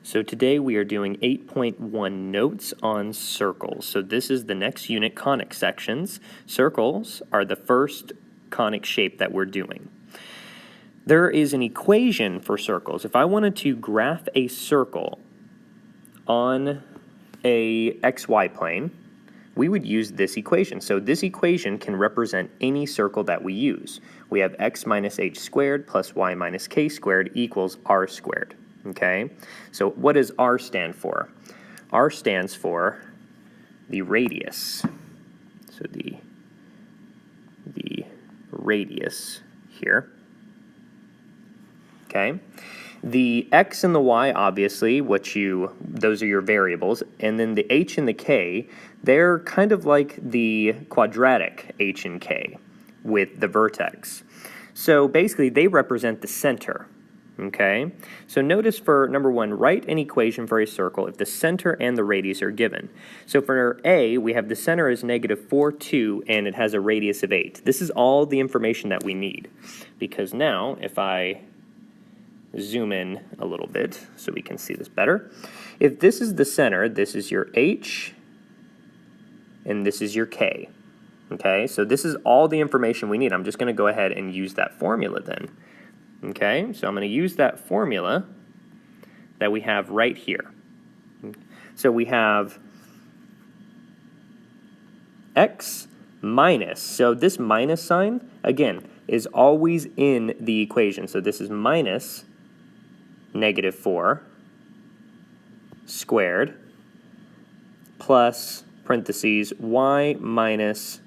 So today we are doing 8.1 notes on circles. So this is the next unit, conic sections. Circles are the first conic shape that we're doing. There is an equation for circles. If I wanted to graph a circle on a xy plane, we would use this equation. So this equation can represent any circle that we use. We have x minus h squared plus y minus k squared equals r squared. Okay, so what does r stand for? R stands for the radius. So the radius here. Okay, the x and the y, obviously, those are your variables, and then the h and the k, they're kind of like the quadratic h and k with the vertex. So basically, they represent the center. Okay, so notice for number one, write an equation for a circle if the center and the radius are given. So for A, we have the center is -4, 2, and it has a radius of 8. This is all the information that we need, because now if I zoom in a little bit so we can see this better, if this is the center, this is your H, and this is your K. Okay, so this is all the information we need. I'm just going to go ahead and use that formula then. Okay, so I'm going to use that formula that we have right here. So we have x minus, so this minus sign, again, is always in the equation. So this is minus -4 squared plus parentheses y minus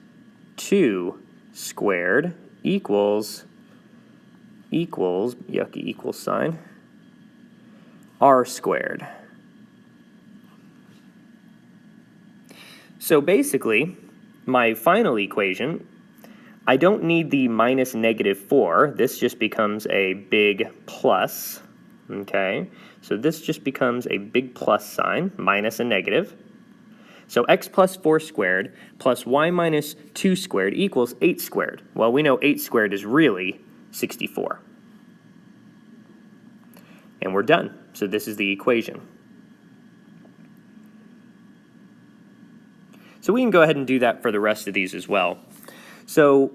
2 squared equals yucky equals sign, r squared. So basically, my final equation, I don't need the minus -4. This just becomes a big plus. Okay, so this just becomes a big plus sign, minus a negative. So x plus 4 squared plus y minus 2 squared equals 8 squared. Well, we know 8 squared is really 64. And we're done. So this is the equation. So we can go ahead and do that for the rest of these as well. So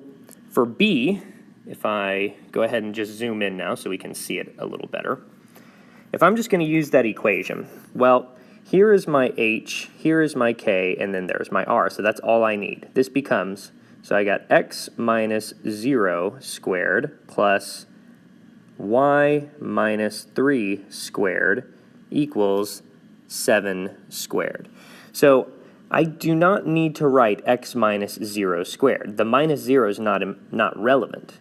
for B, if I go ahead and just zoom in now so we can see it a little better. If I'm just going to use that equation, well, here is my H, here is my K, and then there's my R. So that's all I need. This becomes, so I got x minus 0 squared plus y minus 3 squared equals 7 squared. So I do not need to write x minus 0 squared. The minus 0 is not relevant.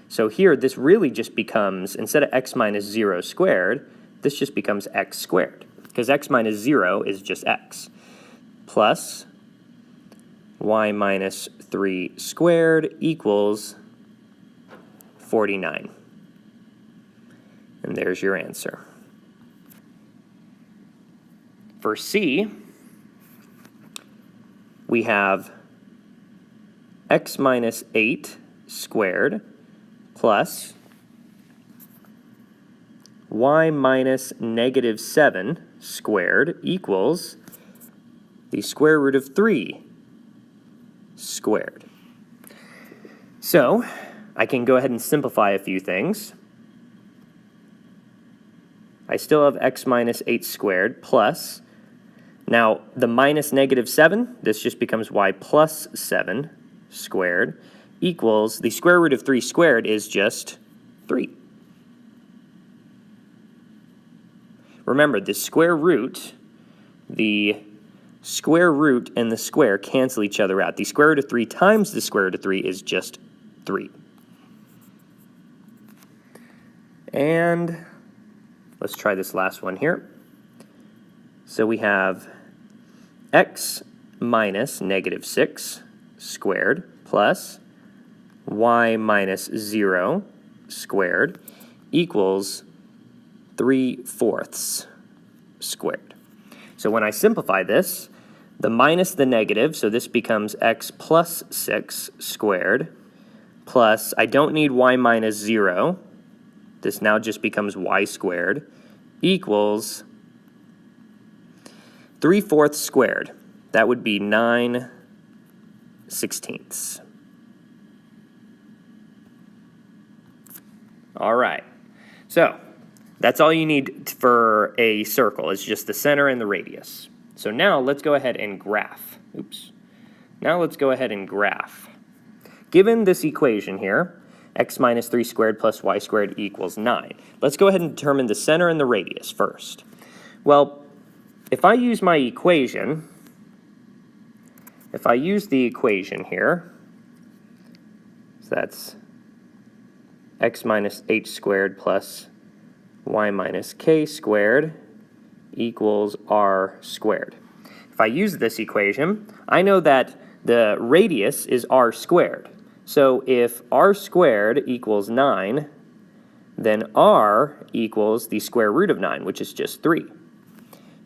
So here, this really just becomes, instead of x minus 0 squared, this just becomes x squared, because x minus 0 is just x, plus y minus 3 squared equals 49. And there's your answer. For C, we have x minus 8 squared plus y minus -7 squared equals the square root of 3 squared. So I can go ahead and simplify a few things. I still have x minus 8 squared plus, now the minus -7, this just becomes y plus 7 squared equals, the square root of 3 squared is just 3. Remember, the square root and the square cancel each other out. The square root of 3 times the square root of 3 is just 3. And let's try this last one here. So we have x minus -6 squared plus y minus 0 squared equals 3/4 squared. So when I simplify this, the minus the negative, so this becomes x plus 6 squared plus, I don't need y minus 0, this now just becomes y squared, equals 3/4 squared. That would be 9/16. All right. So that's all you need for a circle. It's just the center and the radius. So now let's go ahead and graph. Oops. Now let's go ahead and graph. Given this equation here, x minus 3 squared plus y squared equals 9. Let's go ahead and determine the center and the radius first. Well, if I use my equation, if I use the equation here, so that's x minus h squared plus y minus k squared equals r squared. If I use this equation, I know that the radius is r squared. So if r squared equals 9, then r equals the square root of 9, which is just 3.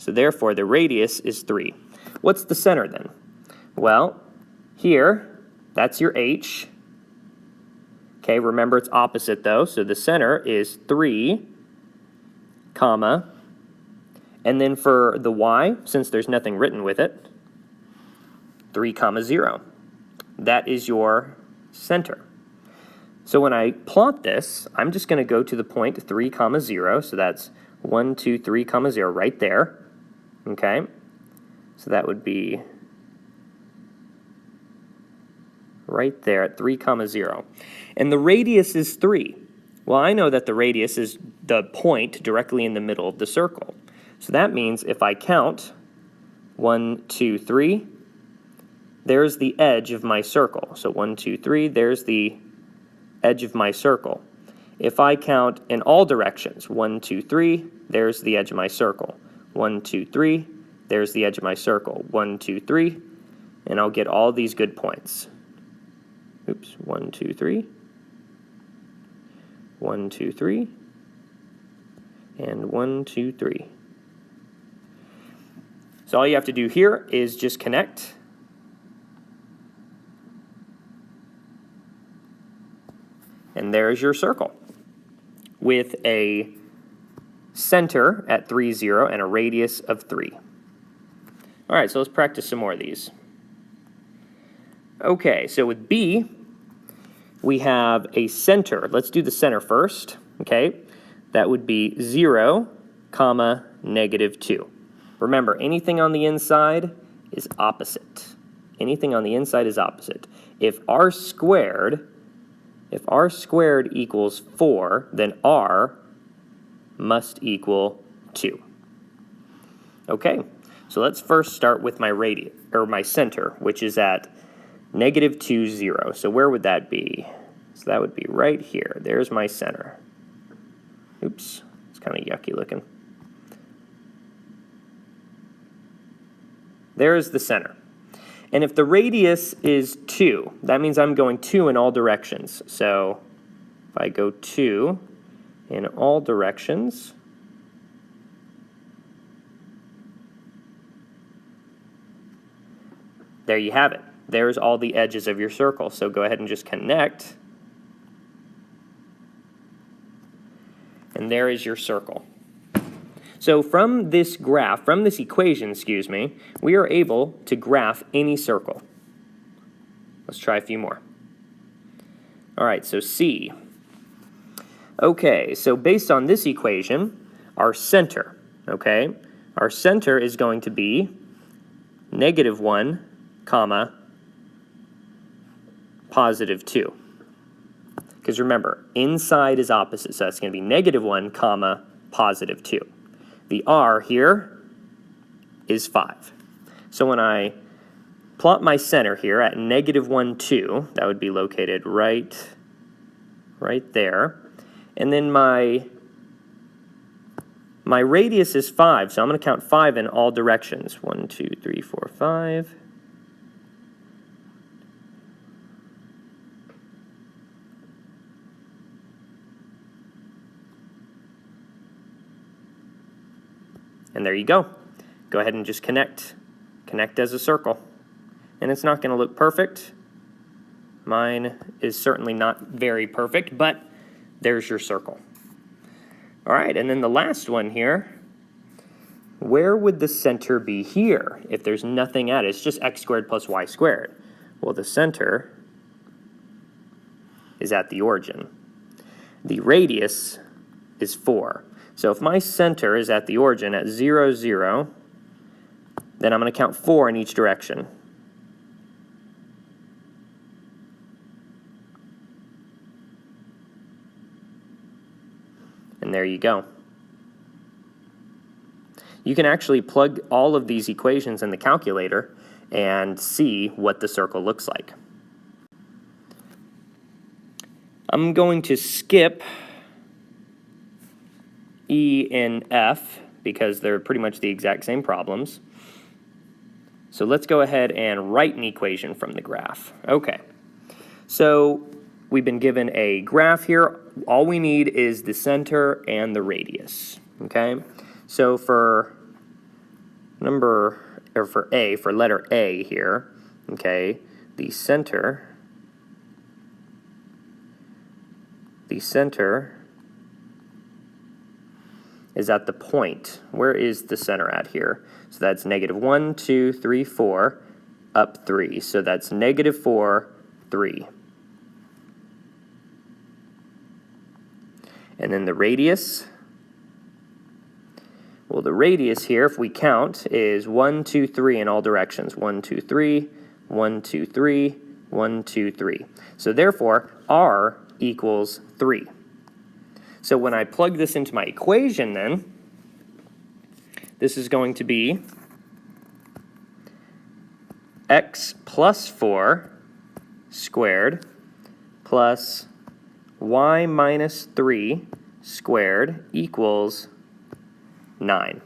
So therefore, the radius is 3. What's the center then? Well, here, that's your h. Okay, remember it's opposite though, so the center is 3, comma, and then for the y, since there's nothing written with it, 3, 0. That is your center. So when I plot this, I'm just going to go to the point 3, 0, so that's 1, 2, 3, 0 right there. Okay, so that would be right there at 3, 0. And the radius is 3. Well, I know that the radius is the point directly in the middle of the circle. So that means if I count 1, 2, 3, there's the edge of my circle. So 1, 2, 3, there's the edge of my circle. If I count in all directions, 1, 2, 3, there's the edge of my circle. 1, 2, 3, there's the edge of my circle. 1, 2, 3, and I'll get all these good points. Oops, 1, 2, 3. 1, 2, 3. And 1, 2, 3. So all you have to do here is just connect. And there's your circle with a center at 3, 0 and a radius of 3. All right, so let's practice some more of these. Okay, so with B, we have a center. Let's do the center first, okay? That would be 0, -2. Remember, anything on the inside is opposite. Anything on the inside is opposite. If r squared equals 4, then r must equal 2. Okay, so let's first start with my radius, or my center, which is at -2, 0. So where would that be? So that would be right here. There's my center. Oops, it's kind of yucky looking. There's the center. And if the radius is 2, that means I'm going 2 in all directions. So if I go 2 in all directions, there you have it. There's all the edges of your circle. So go ahead and just connect. And there is your circle. So from this graph, from this equation, excuse me, we are able to graph any circle. Let's try a few more. All right, so C. Okay, so based on this equation, our center, okay, our center is going to be -1, +2. Because remember, inside is opposite, so that's going to be -1, +2. The r here is 5. So when I plot my center here at -1, 2, that would be located right there. And then my radius is 5, so I'm going to count 5 in all directions. 1, 2, 3, 4, 5. And there you go. Go ahead and just connect. Connect as a circle. And it's not going to look perfect. Mine is certainly not very perfect, but there's your circle. All right, and then the last one here where would the center be here if there's nothing at it? It's just x squared plus y squared. Well, the center is at the origin. The radius is 4. So if my center is at the origin at 0, 0, then I'm going to count 4 in each direction. And there you go. You can actually plug all of these equations in the calculator and see what the circle looks like. I'm going to skip E and F because they're pretty much the exact same problems. So let's go ahead and write an equation from the graph. Okay, so we've been given a graph here. All we need is the center and the radius, okay? So for letter A here, okay, the center is at the point. Where is the center at here? So that's negative 1, 2, 3, 4, up 3. So that's negative 4, 3. And then the radius, well, the radius here, if we count, is 1, 2, 3 in all directions. 1, 2, 3, 1, 2, 3, 1, 2, 3. So therefore, R equals 3. So when I plug this into my equation then, this is going to be x plus 4 squared plus y minus 3 squared equals 9.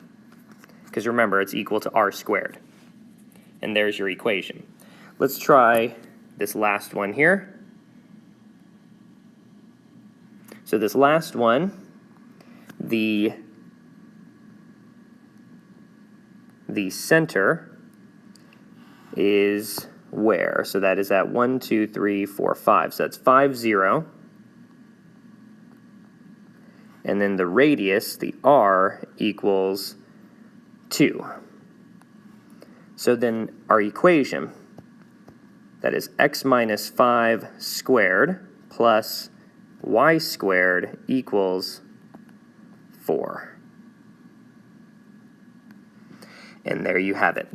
Because remember, it's equal to r squared. And there's your equation. Let's try this last one here. So this last one, the center is where? So that is at 1, 2, 3, 4, 5. So that's 5, 0. And then the radius, the r, equals 2. So then our equation, that is x minus 5 squared plus y squared equals 4. And there you have it.